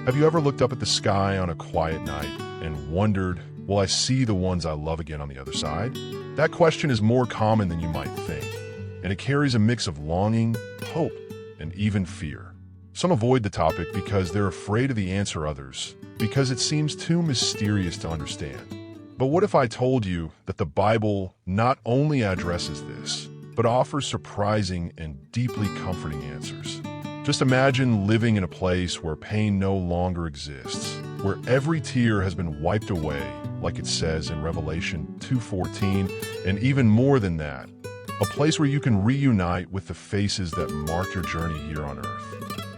Have you ever looked up at the sky on a quiet night and wondered, will I see the ones I love again on the other side? That question is more common than you might think, and it carries a mix of longing, hope, and even fear. Some avoid the topic because they're afraid of the answer, others because it seems too mysterious to understand. But what if I told you that the Bible not only addresses this, but offers surprising and deeply comforting answers? Just imagine living in a place where pain no longer exists, where every tear has been wiped away, like it says in Revelation 2:14, and even more than that, a place where you can reunite with the faces that marked your journey here on earth.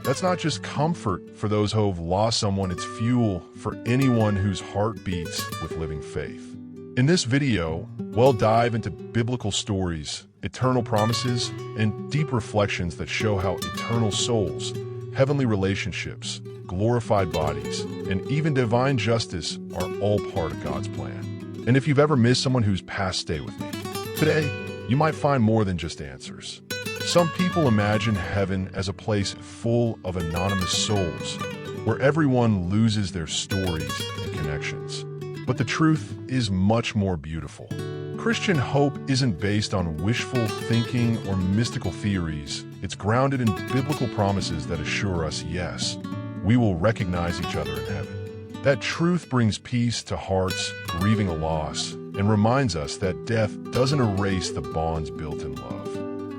That's not just comfort for those who have lost someone, it's fuel for anyone whose heart beats with living faith. In this video, we'll dive into biblical stories, eternal promises, and deep reflections that show how eternal souls, heavenly relationships, glorified bodies, and even divine justice are all part of God's plan. And if you've ever missed someone who's passed, stay with me. Today, you might find more than just answers. Some people imagine heaven as a place full of anonymous souls, where everyone loses their stories and connections. But the truth is much more beautiful. Christian hope isn't based on wishful thinking or mystical theories. It's grounded in biblical promises that assure us, yes, we will recognize each other in heaven. That truth brings peace to hearts grieving a loss and reminds us that death doesn't erase the bonds built in love.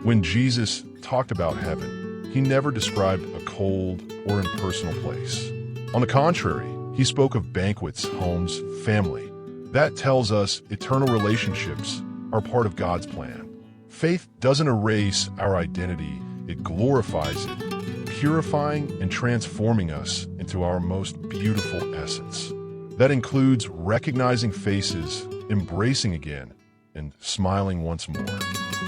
When Jesus talked about heaven, he never described a cold or impersonal place. On the contrary, he spoke of banquets, homes, family. That tells us eternal relationships are part of God's plan. Faith doesn't erase our identity, it glorifies it, purifying and transforming us into our most beautiful essence. That includes recognizing faces, embracing again, and smiling once more.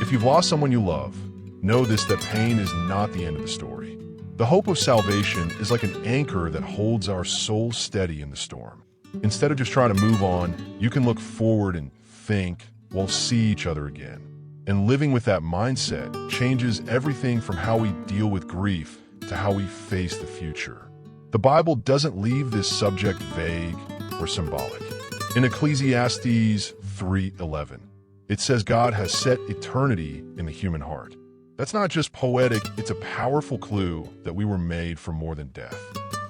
If you've lost someone you love, know this, that pain is not the end of the story. The hope of salvation is like an anchor that holds our soul steady in the storm. Instead of just trying to move on, you can look forward and think, we'll see each other again. And living with that mindset changes everything from how we deal with grief to how we face the future. The Bible doesn't leave this subject vague or symbolic. In Ecclesiastes 3:11, it says God has set eternity in the human heart. That's not just poetic, it's a powerful clue that we were made for more than death.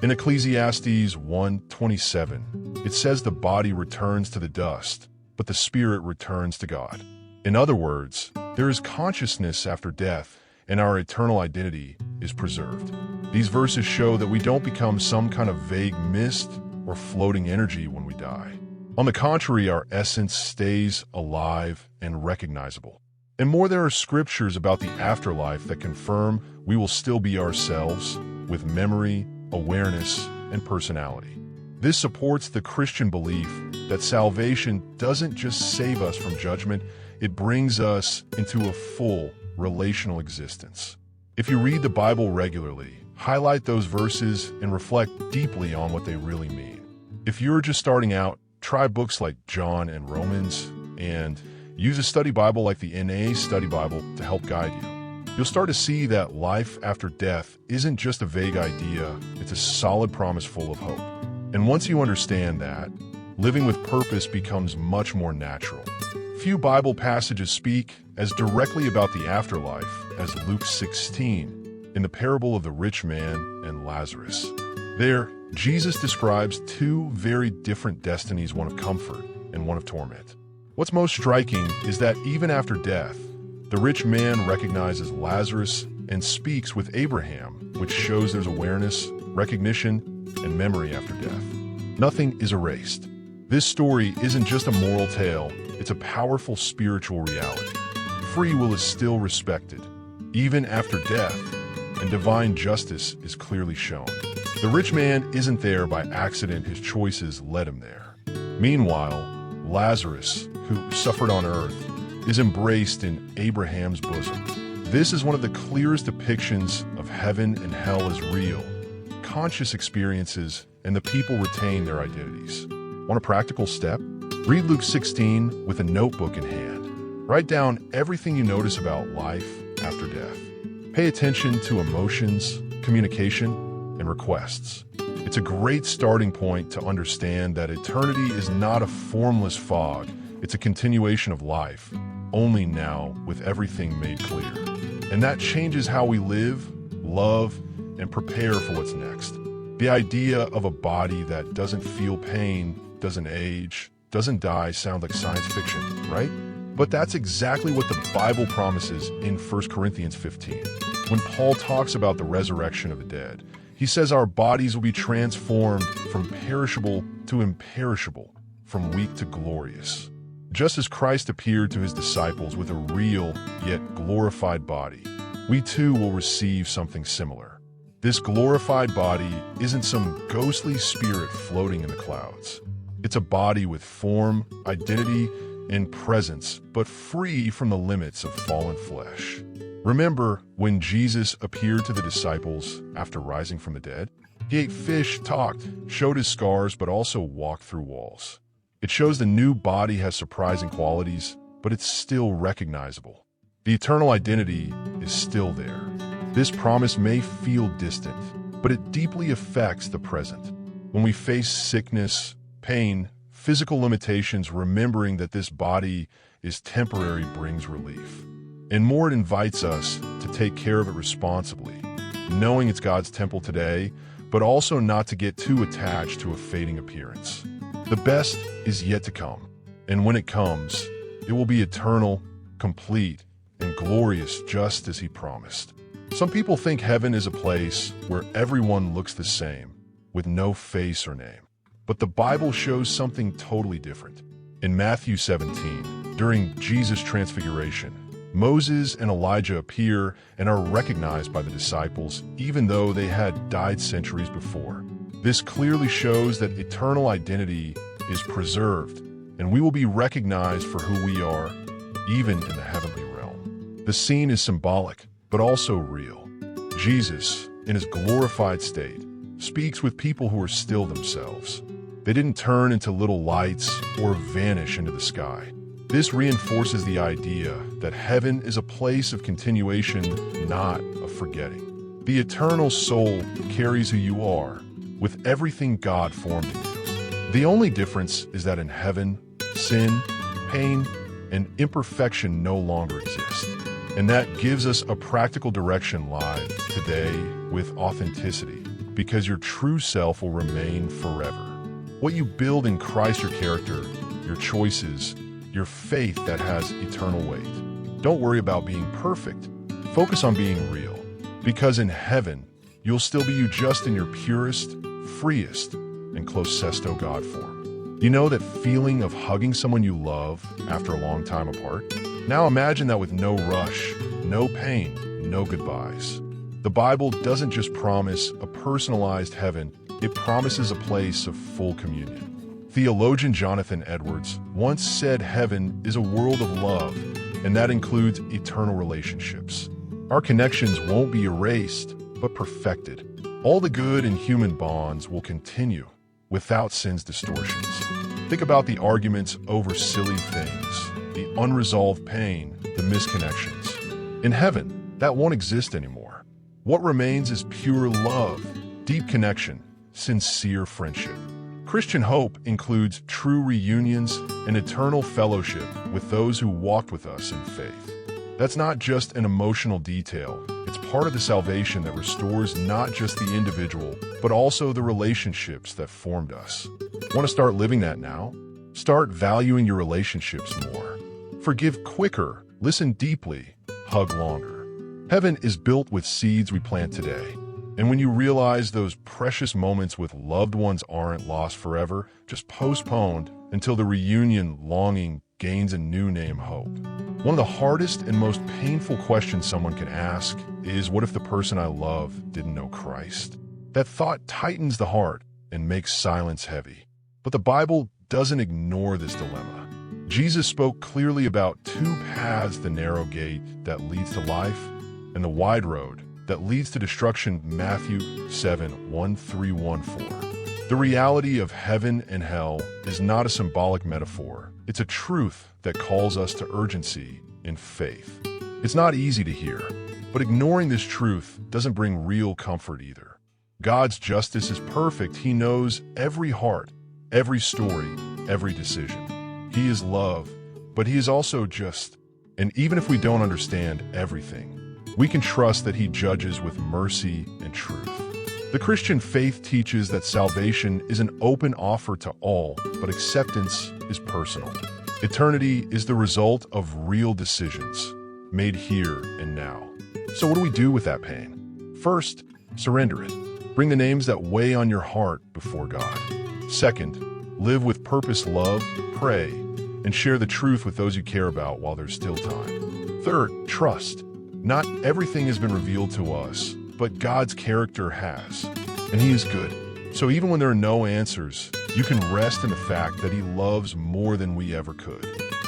In Ecclesiastes 1:27, it says the body returns to the dust, but the spirit returns to God. In other words, there is consciousness after death, and our eternal identity is preserved. These verses show that we don't become some kind of vague mist or floating energy when we die. On the contrary, our essence stays alive and recognizable. And more, there are scriptures about the afterlife that confirm we will still be ourselves with memory, awareness, and personality. This supports the Christian belief that salvation doesn't just save us from judgment, it brings us into a full relational existence. If you read the Bible regularly, highlight those verses and reflect deeply on what they really mean. If you're just starting out, try books like John and Romans, and use a study Bible like the NA Study Bible to help guide you. You'll start to see that life after death isn't just a vague idea, it's a solid promise full of hope. And once you understand that, living with purpose becomes much more natural. Few Bible passages speak as directly about the afterlife as Luke 16 in the parable of the rich man and Lazarus. There, Jesus describes two very different destinies, one of comfort and one of torment. What's most striking is that even after death, the rich man recognizes Lazarus and speaks with Abraham, which shows there's awareness, recognition, and memory after death. Nothing is erased. This story isn't just a moral tale, it's a powerful spiritual reality. Free will is still respected, even after death, and divine justice is clearly shown. The rich man isn't there by accident, his choices led him there. Meanwhile, Lazarus, who suffered on earth, is embraced in Abraham's bosom. This is one of the clearest depictions of heaven and hell as real, conscious experiences, and the people retain their identities. Want a practical step? Read Luke 16 with a notebook in hand. Write down everything you notice about life after death. Pay attention to emotions, communication, and requests. It's a great starting point to understand that eternity is not a formless fog. It's a continuation of life, only now with everything made clear. And that changes how we live, love, and prepare for what's next. The idea of a body that doesn't feel pain, doesn't age, doesn't die sounds like science fiction, right? But that's exactly what the Bible promises in 1 Corinthians 15. When Paul talks about the resurrection of the dead, he says our bodies will be transformed from perishable to imperishable, from weak to glorious. Just as Christ appeared to his disciples with a real yet glorified body, we too will receive something similar. This glorified body isn't some ghostly spirit floating in the clouds. It's a body with form, identity, and presence, but free from the limits of fallen flesh. Remember when Jesus appeared to the disciples after rising from the dead? He ate fish, talked, showed his scars, but also walked through walls. It shows the new body has surprising qualities, but it's still recognizable. The eternal identity is still there. This promise may feel distant, but it deeply affects the present. When we face sickness, pain, physical limitations, remembering that this body is temporary brings relief. And more, it invites us to take care of it responsibly, knowing it's God's temple today, but also not to get too attached to a fading appearance. The best is yet to come, and when it comes, it will be eternal, complete, and glorious just as he promised. Some people think heaven is a place where everyone looks the same, with no face or name. But the Bible shows something totally different. In Matthew 17, during Jesus' transfiguration, Moses and Elijah appear and are recognized by the disciples, even though they had died centuries before. This clearly shows that eternal identity is preserved, and we will be recognized for who we are, even in the heavenly realm. The scene is symbolic, but also real. Jesus, in his glorified state, speaks with people who are still themselves. They didn't turn into little lights or vanish into the sky. This reinforces the idea that heaven is a place of continuation, not of forgetting. The eternal soul carries who you are, with everything God formed in you. The only difference is that in heaven, sin, pain, and imperfection no longer exist. And that gives us a practical direction live today with authenticity, because your true self will remain forever. What you build in Christ, your character, your choices, your faith that has eternal weight. Don't worry about being perfect. Focus on being real, because in heaven, you'll still be you, just in your purest, freest, and closest to God form. You know that feeling of hugging someone you love after a long time apart? Now imagine that with no rush, no pain, no goodbyes. The Bible doesn't just promise a personalized heaven, it promises a place of full communion. Theologian Jonathan Edwards once said heaven is a world of love, and that includes eternal relationships. Our connections won't be erased, but perfected. All the good in human bonds will continue without sin's distortions. Think about the arguments over silly things, the unresolved pain, the misconnections. In heaven, that won't exist anymore. What remains is pure love, deep connection, sincere friendship. Christian hope includes true reunions and eternal fellowship with those who walked with us in faith. That's not just an emotional detail, it's part of the salvation that restores not just the individual, but also the relationships that formed us. Want to start living that now? Start valuing your relationships more. Forgive quicker, listen deeply, hug longer. Heaven is built with seeds we plant today. And when you realize those precious moments with loved ones aren't lost forever, just postponed until the reunion longing gains a new name, hope. One of the hardest and most painful questions someone can ask is, what if the person I love didn't know Christ? That thought tightens the heart and makes silence heavy. But the Bible doesn't ignore this dilemma. Jesus spoke clearly about two paths: the narrow gate that leads to life and the wide road that leads to destruction, Matthew 7:13-14. The reality of heaven and hell is not a symbolic metaphor. It's a truth that calls us to urgency in faith. It's not easy to hear, but ignoring this truth doesn't bring real comfort either. God's justice is perfect. He knows every heart, every story, every decision. He is love, but he is also just. And even if we don't understand everything, we can trust that he judges with mercy and truth. The Christian faith teaches that salvation is an open offer to all, but acceptance is personal. Eternity is the result of real decisions made here and now. So what do we do with that pain? First, surrender it. Bring the names that weigh on your heart before God. Second, live with purpose, love, pray, and share the truth with those you care about while there's still time. Third, trust. Not everything has been revealed to us, but God's character has, and he is good. So even when there are no answers, you can rest in the fact that he loves more than we ever could.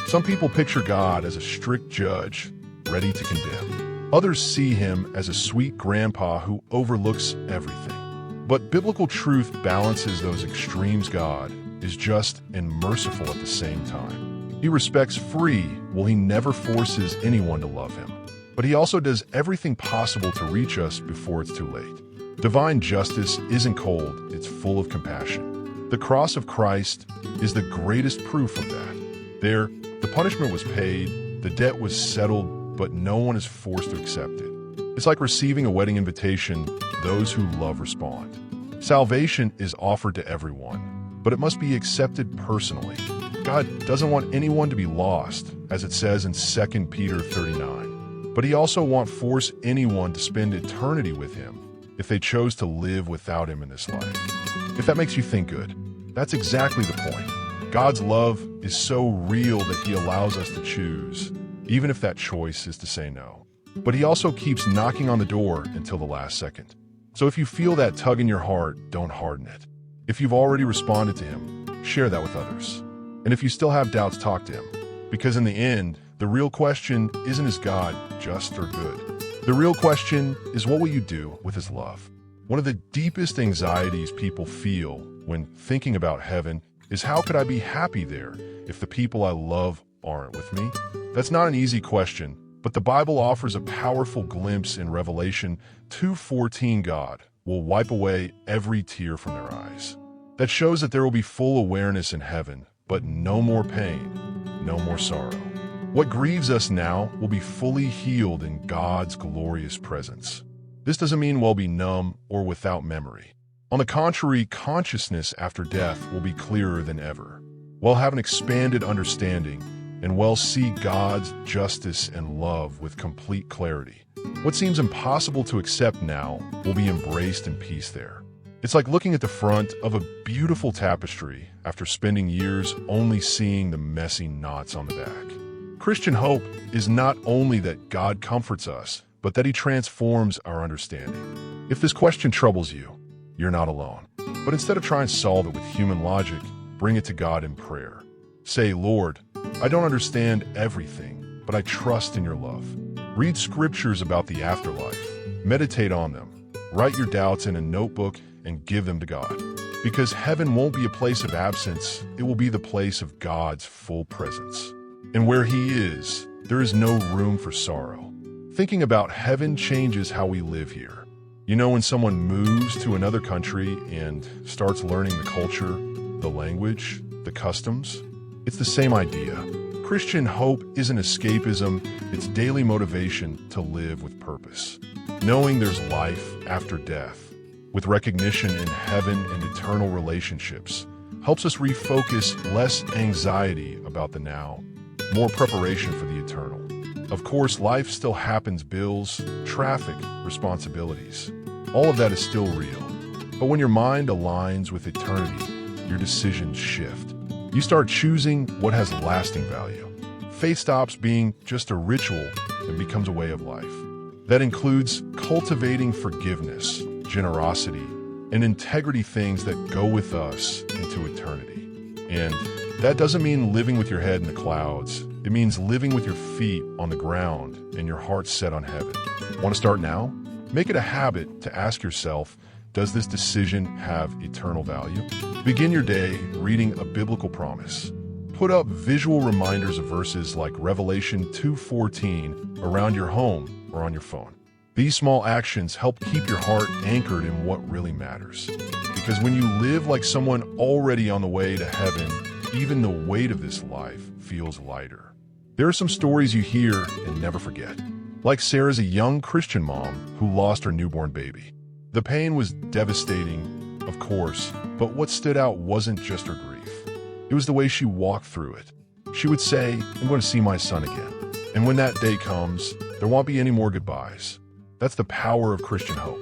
Some people picture God as a strict judge, ready to condemn. Others see him as a sweet grandpa who overlooks everything. But biblical truth balances those extremes. God is just and merciful at the same time. He respects free, while he never forces anyone to love him. But he also does everything possible to reach us before it's too late. Divine justice isn't cold, it's full of compassion. The cross of Christ is the greatest proof of that. There, the punishment was paid, the debt was settled, but no one is forced to accept it. It's like receiving a wedding invitation. Those who love respond. Salvation is offered to everyone, but it must be accepted personally. God doesn't want anyone to be lost, as it says in 2 Peter 39. But he also won't force anyone to spend eternity with him if they chose to live without him in this life. If that makes you think good, that's exactly the point. God's love is so real that he allows us to choose, even if that choice is to say no. But he also keeps knocking on the door until the last second. So if you feel that tug in your heart, don't harden it. If you've already responded to him, share that with others. And if you still have doubts, talk to him. Because in the end, the real question isn't is God just or good? The real question is, what will you do with his love? One of the deepest anxieties people feel when thinking about heaven is, how could I be happy there if the people I love aren't with me? That's not an easy question, but the Bible offers a powerful glimpse in Revelation 2:14. God will wipe away every tear from their eyes. That shows that there will be full awareness in heaven, but no more pain, no more sorrow. What grieves us now will be fully healed in God's glorious presence. This doesn't mean we'll be numb or without memory. On the contrary, consciousness after death will be clearer than ever. We'll have an expanded understanding, and we'll see God's justice and love with complete clarity. What seems impossible to accept now will be embraced in peace there. It's like looking at the front of a beautiful tapestry after spending years only seeing the messy knots on the back. Christian hope is not only that God comforts us, but that he transforms our understanding. If this question troubles you, you're not alone. But instead of trying to solve it with human logic, bring it to God in prayer. Say, Lord, I don't understand everything, but I trust in your love. Read scriptures about the afterlife. Meditate on them. Write your doubts in a notebook and give them to God. Because heaven won't be a place of absence, it will be the place of God's full presence. And where he is, there is no room for sorrow. Thinking about heaven changes how we live here. You know, when someone moves to another country and starts learning the culture, the language, the customs, it's the same idea. Christian hope isn't escapism, it's daily motivation to live with purpose. Knowing there's life after death, with recognition in heaven and eternal relationships, helps us refocus. Less anxiety about the now, more preparation for the eternal. Of course, life still happens, bills, traffic, responsibilities. All of that is still real. But when your mind aligns with eternity, your decisions shift. You start choosing what has lasting value. Faith stops being just a ritual and becomes a way of life. That includes cultivating forgiveness, generosity, and integrity, things that go with us into eternity. And that doesn't mean living with your head in the clouds. It means living with your feet on the ground and your heart set on heaven. Want to start now? Make it a habit to ask yourself, does this decision have eternal value? Begin your day reading a biblical promise. Put up visual reminders of verses like Revelation 2:14 around your home or on your phone. These small actions help keep your heart anchored in what really matters. Because when you live like someone already on the way to heaven, even the weight of this life feels lighter. There are some stories you hear and never forget. Like Sarah's a young Christian mom who lost her newborn baby. The pain was devastating, of course, but what stood out wasn't just her grief. It was the way she walked through it. She would say, "I'm going to see my son again." And when that day comes, there won't be any more goodbyes. That's the power of Christian hope.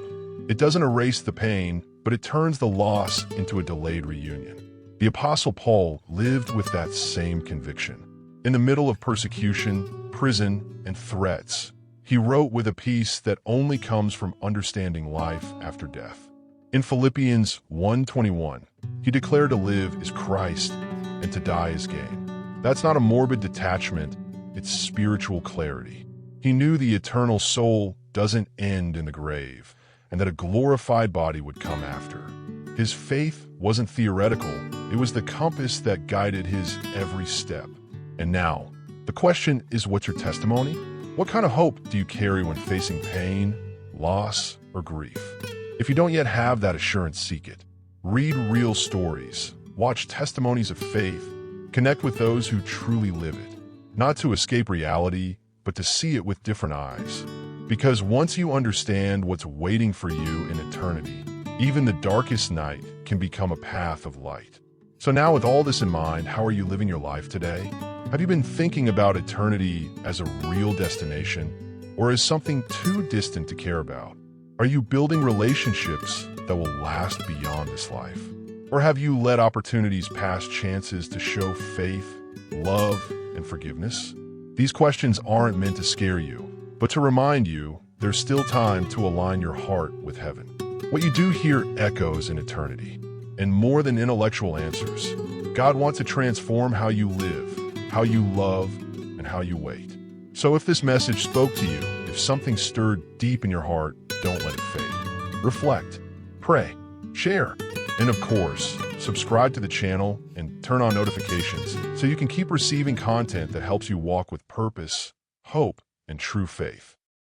It doesn't erase the pain, but it turns the loss into a delayed reunion. The Apostle Paul lived with that same conviction. In the middle of persecution, prison, and threats, he wrote with a peace that only comes from understanding life after death. In Philippians 1:21, he declared to live is Christ and to die is gain. That's not a morbid detachment, it's spiritual clarity. He knew the eternal soul doesn't end in the grave, and that a glorified body would come after. His faith wasn't theoretical, it was the compass that guided his every step. And now, the question is, what's your testimony? What kind of hope do you carry when facing pain, loss, or grief? If you don't yet have that assurance, seek it. Read real stories, watch testimonies of faith, connect with those who truly live it. Not to escape reality, but to see it with different eyes. Because once you understand what's waiting for you in eternity, even the darkest night can become a path of light. So now, with all this in mind, how are you living your life today? Have you been thinking about eternity as a real destination, or as something too distant to care about? Are you building relationships that will last beyond this life? Or have you let opportunities pass chances to show faith, love, and forgiveness? These questions aren't meant to scare you, but to remind you there's still time to align your heart with heaven. What you do here echoes in eternity, and more than intellectual answers, God wants to transform how you live, how you love, and how you wait. So if this message spoke to you, if something stirred deep in your heart, don't let it fade. Reflect, pray, share, and of course, subscribe to the channel and turn on notifications so you can keep receiving content that helps you walk with purpose, hope, and true faith.